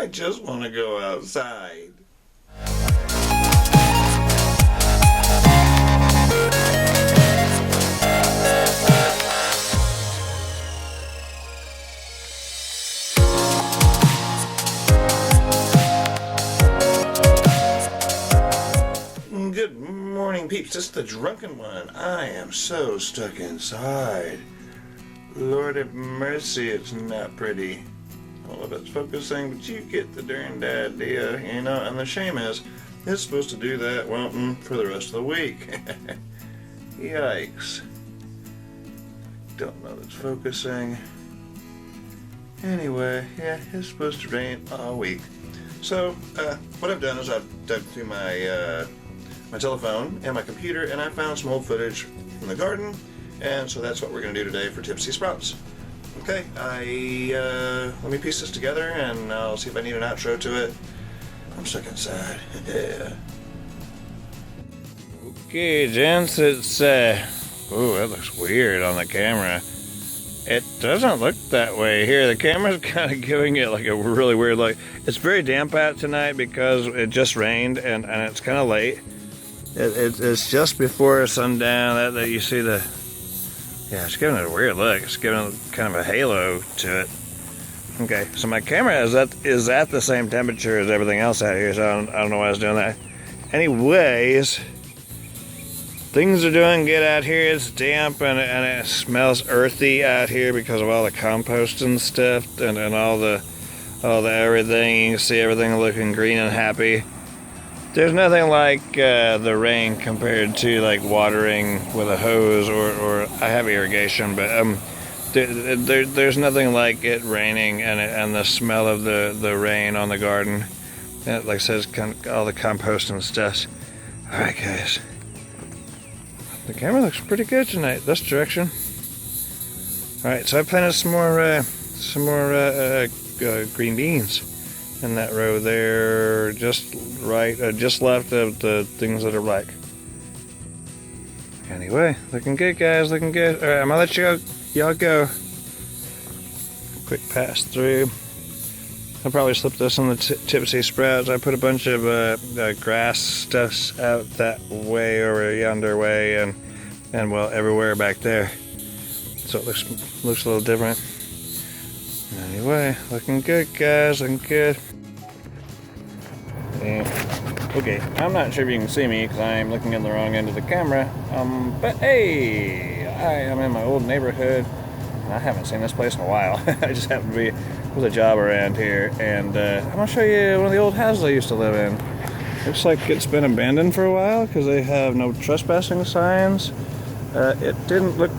I just want to go outside. Good morning, peeps. It's the drunken one. I am so stuck inside. Lord have mercy, it's not pretty. I don't know if it's focusing, but you get the darned idea, you know. And the shame is, it's supposed to do that, well, for the rest of the week. Yikes. Don't know if it's focusing. Anyway, yeah, it's supposed to rain all week. So, what I've done is I've dug through my telephone and my computer, and I found some old footage from the garden, and so that's what we're going to do today for Tipsy Sprouts. Okay, let me piece this together, and I'll see if I need an outro to it. I'm stuck inside. Yeah. Okay, gents, it's, ooh, that looks weird on the camera. It doesn't look that way here. The camera's kind of giving it like a really weird look. It's very damp out tonight because it just rained, and it's kind of late. It's just before sundown that you see the, yeah, it's giving it a weird look. It's giving it kind of a halo to it. Okay, so my camera is at the same temperature as everything else out here, so I don't know why I was doing that. Anyways, things are doing good out here. It's damp and it smells earthy out here because of all the compost and stuff and all the everything. You can see everything looking green and happy. There's nothing like the rain compared to like watering with a hose or I have irrigation, but there's nothing like it raining and the smell of the rain on the garden. And like I said, it's all the compost and stuff. All right, guys. The camera looks pretty good tonight. This direction. All right, so I planted some more green beans in that row there, just right, just left of the things that are black. Anyway, looking good, guys, looking good. All right, I'm gonna let y'all go. Quick pass through. I'll probably slip this on the Tipsy Sprouts. I put a bunch of grass stuffs out that way over yonder way, and well, everywhere back there. So it looks a little different. Anyway, looking good, guys, looking good. And, okay, I'm not sure if you can see me because I'm looking in the wrong end of the camera. But hey, I am in my old neighborhood, and I haven't seen this place in a while. I just happened to be with a job around here, and I'm gonna show you one of the old houses I used to live in. Looks like it's been abandoned for a while because they have no trespassing signs. It didn't look.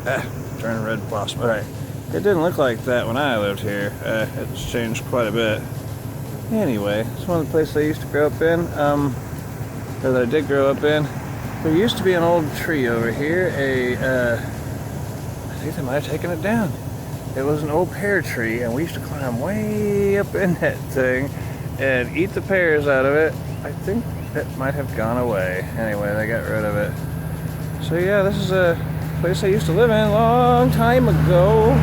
Turn red wasp. All right. It didn't look like that when I lived here. It's changed quite a bit. Anyway, it's one of the places I used to grow up in, or that I did grow up in. There used to be an old tree over here, I think they might have taken it down. It was an old pear tree, and we used to climb way up in that thing and eat the pears out of it. I think it might have gone away. Anyway, they got rid of it. So yeah, this is a place I used to live in a long time ago.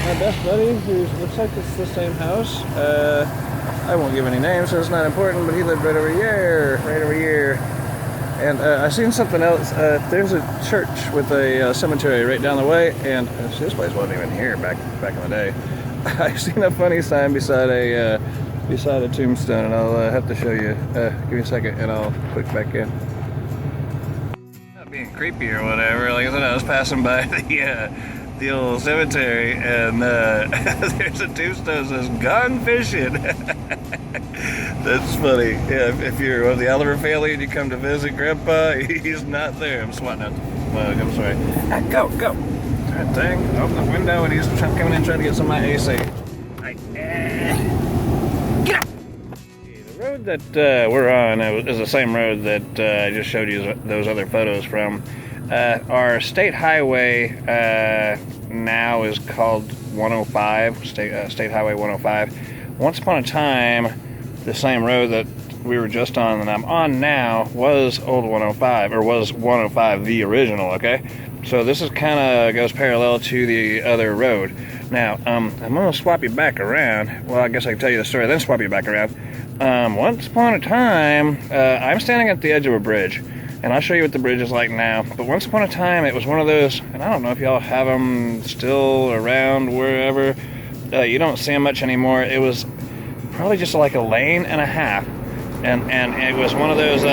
My best buddy, who looks like it's the same house, I won't give any names, so it's not important, but he lived right over here. And I seen something else. There's a church with a cemetery right down the way, and this place wasn't even here back in the day. I seen a funny sign beside a tombstone, and I'll have to show you. Give me a second, and I'll click back in. Not being creepy or whatever. Like I said, I was passing by the old cemetery, and there's a tombstone that says "Gone fishing." That's funny. Yeah, if you're one of the Oliver family and you come to visit Grandpa, he's not there. I'm swatting out the mug. I'm sorry. Go. That thing. Open the window, and he's coming in trying to get some of my AC. Get up! The road that we're on is the same road that I just showed you those other photos from. Our state highway now is called 105, State Highway 105. Once upon a time, the same road that we were just on and I'm on now was old 105, or was 105 the original, okay? So this is kind of goes parallel to the other road. Now, I'm going to swap you back around. Well, I guess I can tell you the story, then swap you back around. Once upon a time, I'm standing at the edge of a bridge, and I'll show you what the bridge is like now. But once upon a time, it was one of those, and I don't know if y'all have them still around wherever. You don't see them much anymore. It was probably just like a lane and a half, and it was one of those.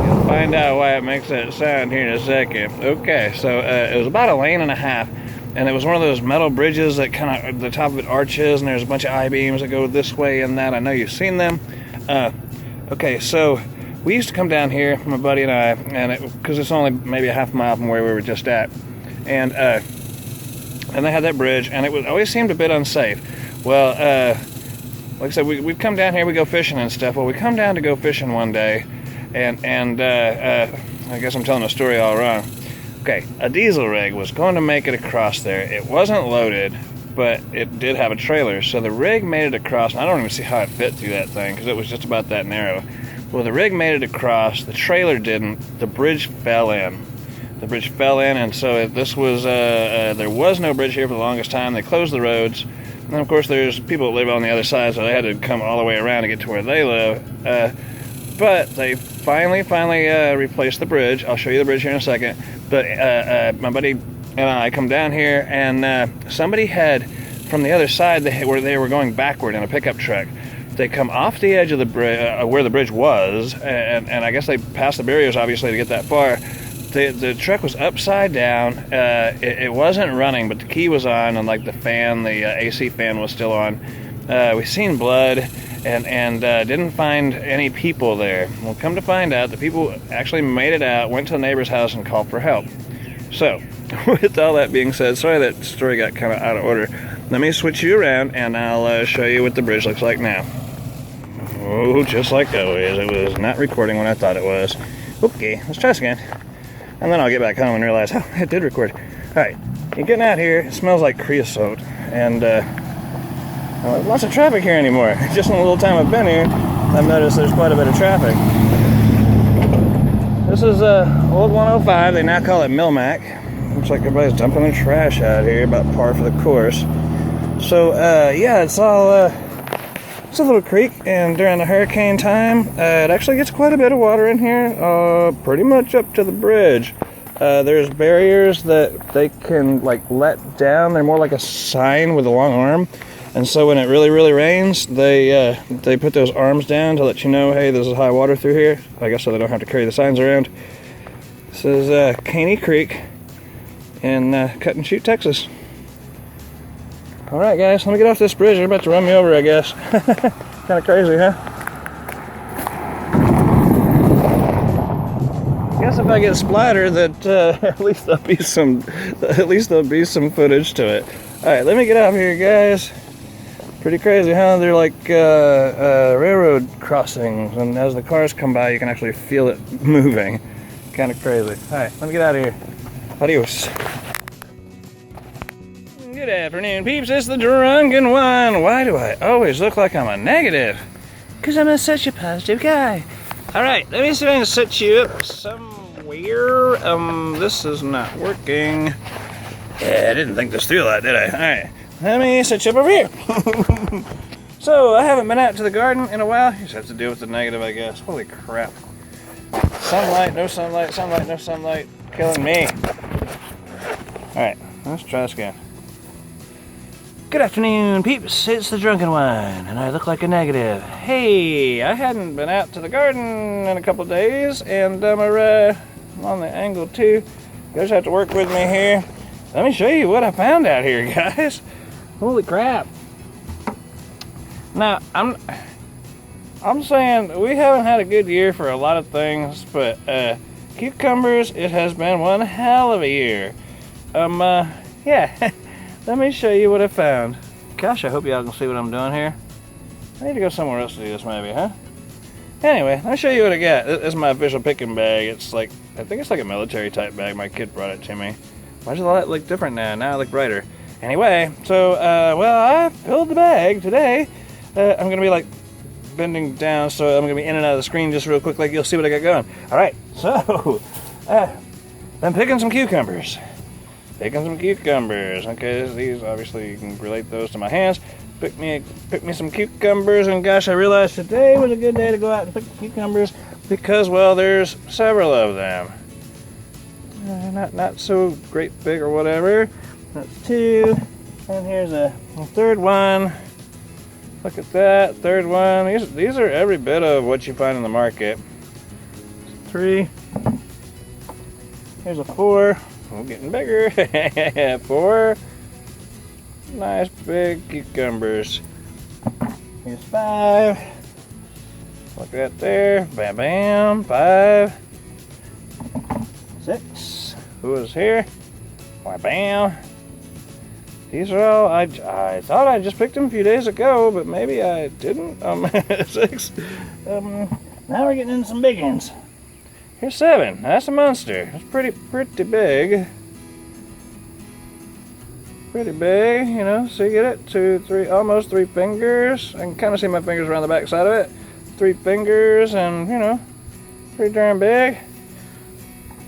You'll find out why it makes that sound here in a second. Okay, so it was about a lane and a half. And it was one of those metal bridges that kind of, the top of it arches, and there's a bunch of I-beams that go this way and that. I know you've seen them. Okay, so we used to come down here, my buddy and I, and because it's only maybe a half mile from where we were just at. And they had that bridge, and it always seemed a bit unsafe. Well, like I said, we'd come down here, we go fishing and stuff. Well, we come down to go fishing one day, and I guess I'm telling the story all wrong. Okay, a diesel rig was going to make it across there. It wasn't loaded, but it did have a trailer. So the rig made it across. I don't even see how it fit through that thing because it was just about that narrow. Well, the rig made it across. The trailer didn't. The bridge fell in. The bridge fell in, and so this was, there was no bridge here for the longest time. They closed the roads. And of course, there's people that live on the other side, so they had to come all the way around to get to where they live. But they finally replaced the bridge. I'll show you the bridge here in a second. But my buddy and I come down here, and somebody had, from the other side, where they were going backward in a pickup truck. They come off the edge of the bridge, where the bridge was, and I guess they passed the barriers, obviously, to get that far. The truck was upside down. It wasn't running, but the key was on, and like the fan, the AC fan was still on. We seen blood. And didn't find any people there. Well, come to find out, the people actually made it out, went to the neighbor's house, and called for help. So, with all that being said, sorry that story got kind of out of order. Let me switch you around, and I'll show you what the bridge looks like now. Oh, just like always, it was not recording when I thought it was. Okay, let's try this again. And then I'll get back home and realize, oh, it did record. Alright, you're getting out here, it smells like creosote, and lots of traffic here anymore. Just in the little time I've been here, I've noticed there's quite a bit of traffic. This is old 105. They now call it Milmac. Looks like everybody's dumping their trash out here, about par for the course. So yeah, it's all it's a little creek, and during the hurricane time, it actually gets quite a bit of water in here, pretty much up to the bridge. There's barriers that they can like let down. They're more like a sign with a long arm. And so when it really rains, they put those arms down to let you know, hey, this is high water through here. I guess so they don't have to carry the signs around. This is Caney Creek in Cut and Shoot, Texas. All right, guys, let me get off this bridge. They're about to run me over, I guess. Kind of crazy, huh? I guess if I get splattered, that at least there'll be some footage to it. All right, let me get out here, guys. Pretty crazy, huh? They're like railroad crossings, and as the cars come by, you can actually feel it moving. Kind of crazy. All right, let me get out of here. Adios. Good afternoon, peeps. It's the Drunken One. Why do I always look like I'm a negative? Because I'm such a positive guy. All right, let me see if I can set you up somewhere. This is not working. Yeah, I didn't think this through a lot, did I? All right. Let me set you up over here. So, I haven't been out to the garden in a while. You just have to deal with the negative, I guess. Holy crap. Sunlight, no sunlight, sunlight, no sunlight. Killing me. Alright, let's try this again. Good afternoon, peeps. It's the Drunken One, and I look like a negative. Hey, I hadn't been out to the garden in a couple days, and I'm on the angle too. You guys have to work with me here. Let me show you what I found out here, guys. Holy crap. Now, I'm saying we haven't had a good year for a lot of things, but cucumbers, it has been one hell of a year. Yeah, let me show you what I found. Gosh, I hope y'all can see what I'm doing here. I need to go somewhere else to do this maybe, huh? Anyway, let me show you what I got. This is my official picking bag. It's like, I think it's like a military type bag. My kid brought it to me. Why does the light look different now? Now I look brighter. Anyway, so, well, I filled the bag today. I'm going to be, like, bending down, so I'm going to be in and out of the screen just real quick, like you'll see what I got going. All right, so, I'm picking some cucumbers. Picking some cucumbers. Okay, these obviously you can relate those to my hands. Pick me some cucumbers, and gosh, I realized today was a good day to go out and pick cucumbers because, well, there's several of them. Not so great big or whatever. That's 2, and here's a third one. Look at that, third one. These are every bit of what you find in the market. 3. Here's a 4. We're getting bigger. 4. Nice big cucumbers. Here's 5. Look at that there. Bam, bam. 5. 6. Who is here? Bam, bam. These are all, I thought I just picked them a few days ago, but maybe I didn't. 6. Now we're getting in some big ones. Here's 7. That's a monster. It's pretty big. Pretty big, you know. So you get it? 2, 3, almost 3 fingers. I can kind of see my fingers around the back side of it. 3 fingers, and you know, pretty darn big.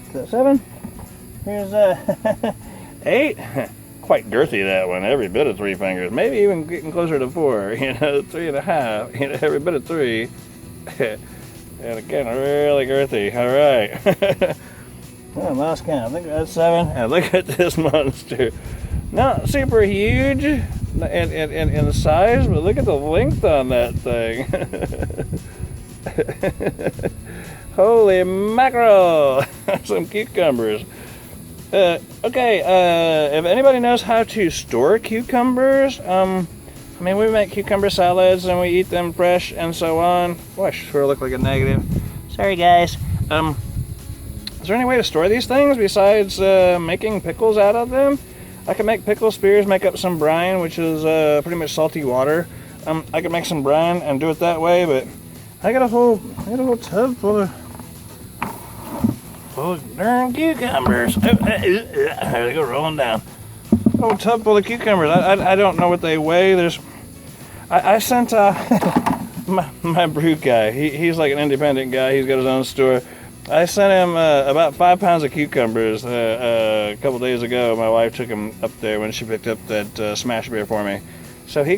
Is that 7? Here's 8. Quite girthy, that one. Every bit of 3 fingers. Maybe even getting closer to 4. You know, 3.5. You know, every bit of 3. And again, really girthy. All right. Well, I lost count. I think that's 7. And look at this monster. Not super huge in the size, but look at the length on that thing. Holy mackerel! Some cucumbers. Okay, if anybody knows how to store cucumbers, I mean, we make cucumber salads and we eat them fresh and so on. Boy, I sure look like a negative. Sorry, guys. Is there any way to store these things besides making pickles out of them? I can make pickle spears, make up some brine, which is pretty much salty water. I can make some brine and do it that way, but I got a whole tub full of darn cucumbers. There they go rolling down. A whole tub full of cucumbers. I don't know what they weigh. I sent my brew guy. He's like an independent guy. He's got his own store. I sent him about 5 pounds of cucumbers a couple days ago. My wife took him up there when she picked up that smash beer for me. So he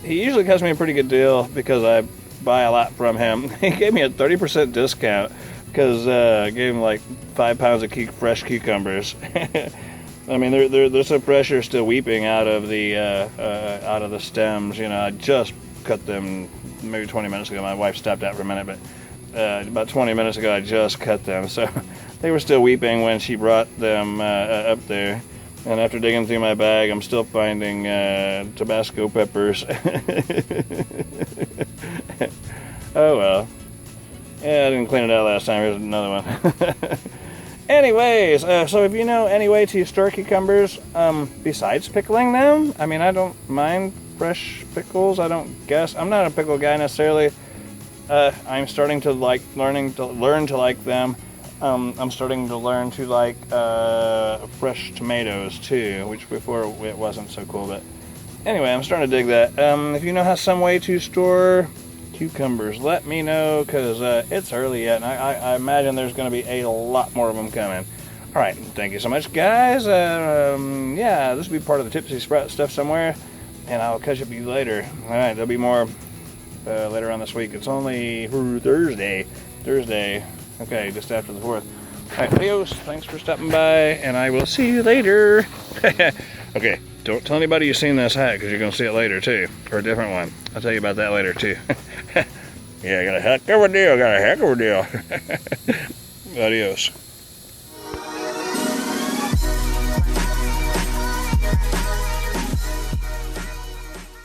usually cuts me a pretty good deal because I buy a lot from him. He gave me a 30% discount because I gave him like 5 pounds of fresh cucumbers. I mean, they're so fresh, they're still weeping out of the stems. You know, I just cut them maybe 20 minutes ago. My wife stopped out for a minute, but about 20 minutes ago I just cut them, so they were still weeping when she brought them up there. And after digging through my bag, I'm still finding Tabasco peppers. Oh well. Yeah, I didn't clean it out last time. Here's another one. Anyways, so if you know any way to store cucumbers besides pickling them, I mean, I don't mind fresh pickles. I don't guess. I'm not a pickle guy necessarily. I'm starting to learn to like them. I'm starting to learn to like fresh tomatoes too, which before it wasn't so cool. But anyway, I'm starting to dig that. If you know some way to store cucumbers, let me know, because it's early yet, and I imagine there's going to be a lot more of them coming. All right, thank you so much, guys. Yeah, this will be part of the Tipsy Sprout stuff somewhere, and I'll catch up with you later. All right, there'll be more later on this week. It's only Thursday. Okay, just after the 4th. All right, adios. Thanks for stopping by, and I will see you later. Okay, don't tell anybody you've seen this hat, because you're going to see it later, too. Or a different one. I'll tell you about that later, too. Yeah, I got a heck of a deal. Adios.